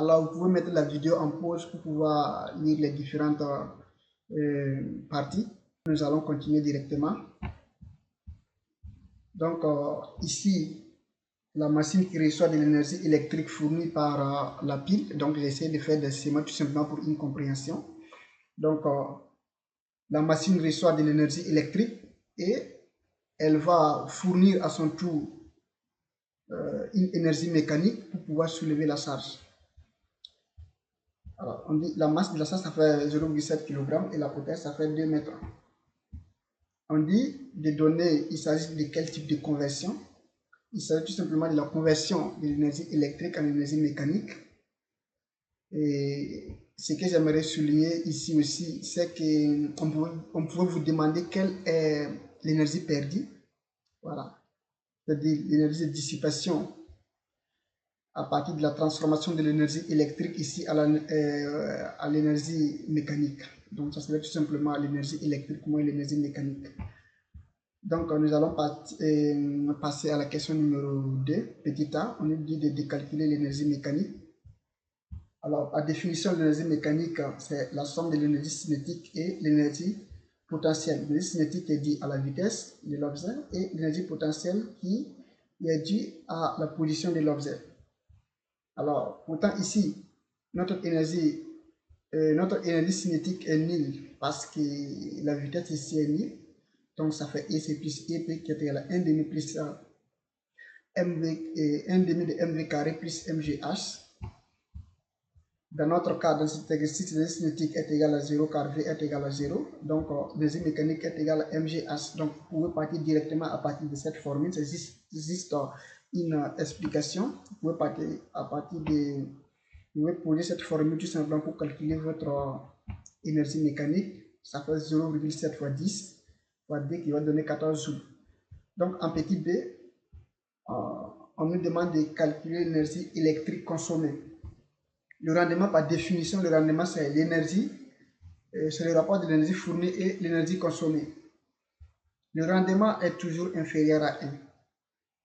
Alors, vous pouvez mettre la vidéo en pause pour pouvoir lire les différentes parties. Nous allons continuer directement. Donc, ici, la machine qui reçoit de l'énergie électrique fournie par la pile. Donc, j'essaie de faire des schémas tout simplement pour une compréhension. Donc, la machine reçoit de l'énergie électrique et elle va fournir à son tour une énergie mécanique pour pouvoir soulever la charge. Alors, on dit la masse de la charge, ça fait 0,7 kg et la potence, ça fait 2 mètres. On dit des données, il s'agit de quel type de conversion? Il s'agit tout simplement de la conversion de l'énergie électrique en énergie mécanique. Et ce que j'aimerais souligner ici aussi, c'est qu'on pourrait vous demander quelle est l'énergie perdue. Voilà. C'est-à-dire l'énergie de dissipation à partir de la transformation de l'énergie électrique ici à l'énergie mécanique. Donc, ça serait tout simplement l'énergie électrique moins l'énergie mécanique. Donc, nous allons passer à la question numéro 2, petit a. On nous dit de décalculer l'énergie mécanique. Alors, la définition de l'énergie mécanique, c'est la somme de l'énergie cinétique et l'énergie potentielle. L'énergie cinétique est due à la vitesse de l'objet et l'énergie potentielle qui est due à la position de l'objet. Alors, pourtant ici, notre énergie cinétique est nulle parce que la vitesse ici est nulle. Donc, ça fait EC plus EP qui est égal à 1 demi plus MV, 1 demi de MV carré plus MGH. Dans notre cas, dans cet exercice, l'énergie cinétique est égale à 0 car V est égal à 0. Donc, l'énergie mécanique est égale à MGH. Donc, vous pouvez partir directement à partir de cette formule. C'est juste une explication. Vous pouvez partir à partir de... Vous pouvez poser cette formule tout simplement pour calculer votre énergie mécanique. Ça fait 0,7 fois 10 fois D qui va donner 14 joules. Donc, en petit b, on nous demande de calculer l'énergie électrique consommée. Le rendement, par définition, le rendement, c'est l'énergie, c'est le rapport de l'énergie fournie et l'énergie consommée. Le rendement est toujours inférieur à 1.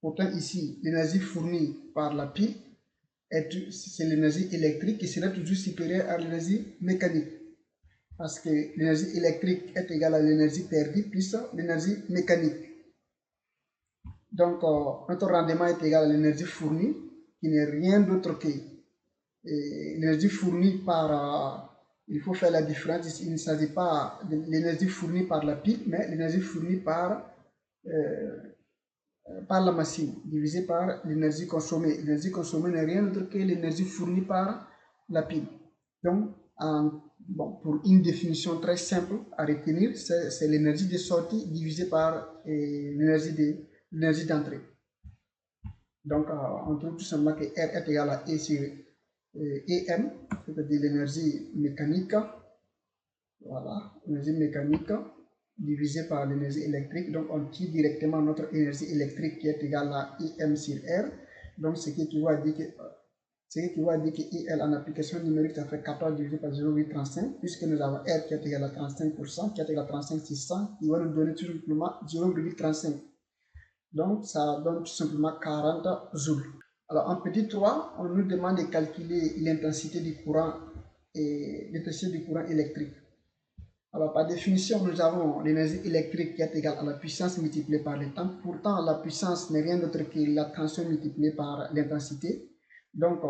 Pourtant, ici, l'énergie fournie par la pile, c'est l'énergie électrique qui sera toujours supérieure à l'énergie mécanique. Parce que l'énergie électrique est égale à l'énergie perdue plus l'énergie mécanique. Donc, notre rendement est égal à l'énergie fournie, qui n'est rien d'autre que l'énergie fournie par... il faut faire la différence ici. Il ne s'agit pas de l'énergie fournie par la pile, mais l'énergie fournie par la machine, divisée par l'énergie consommée. L'énergie consommée n'est rien d'autre que l'énergie fournie par la pile. Donc, pour une définition très simple à retenir, c'est l'énergie de sortie divisée par l'énergie d'entrée. Donc, on trouve tout simplement que R est égal à E sur EM, c'est-à-dire l'énergie mécanique. Voilà, l'énergie mécanique divisée par l'énergie électrique. Donc, on tire directement notre énergie électrique qui est égale à EM sur R. Donc, ce qui équivaut à dire que IL en application numérique, ça fait 14 divisé par 0,35, puisque nous avons R qui est égal à 35%, qui est égal à 35,600, qui va nous donner tout simplement 0,35. Donc, ça donne tout simplement 40 joules. Alors, en petit 3, on nous demande de calculer l'intensité du courant et l'intensité du courant électrique. Alors, par définition, nous avons l'énergie électrique qui est égale à la puissance multipliée par le temps. Pourtant, la puissance n'est rien d'autre que la tension multipliée par l'intensité. Donc,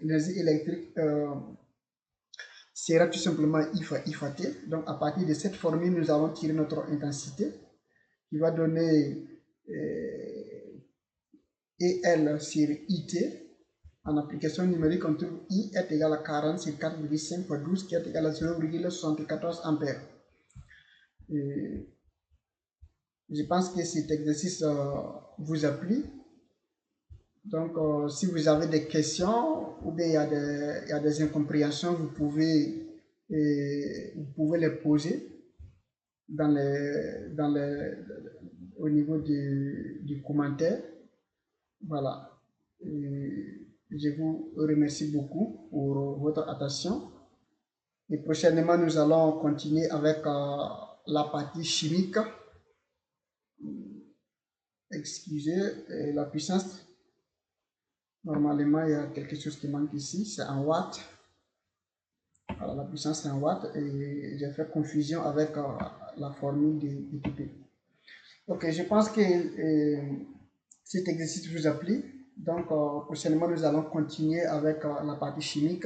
l'énergie électrique sera tout simplement I fois T. Donc, à partir de cette formule, nous allons tirer notre intensité qui va donner EL sur IT. En application numérique, on trouve I est égal à 40 sur 4,5 fois 12 qui est égal à 0,74 ampères. Je pense que cet exercice vous a plu. Donc, si vous avez des questions ou bien il y a des incompréhensions, vous pouvez les poser au niveau du commentaire. Voilà. Je vous remercie beaucoup pour votre attention. Et prochainement, nous allons continuer avec la partie chimique. Excusez la puissance. Normalement, il y a quelque chose qui manque ici, c'est en watts. Alors, la puissance est en watts et j'ai fait confusion avec la formule de TP. Ok, je pense que cet exercice vous a plu. Donc, prochainement, nous allons continuer avec la partie chimique.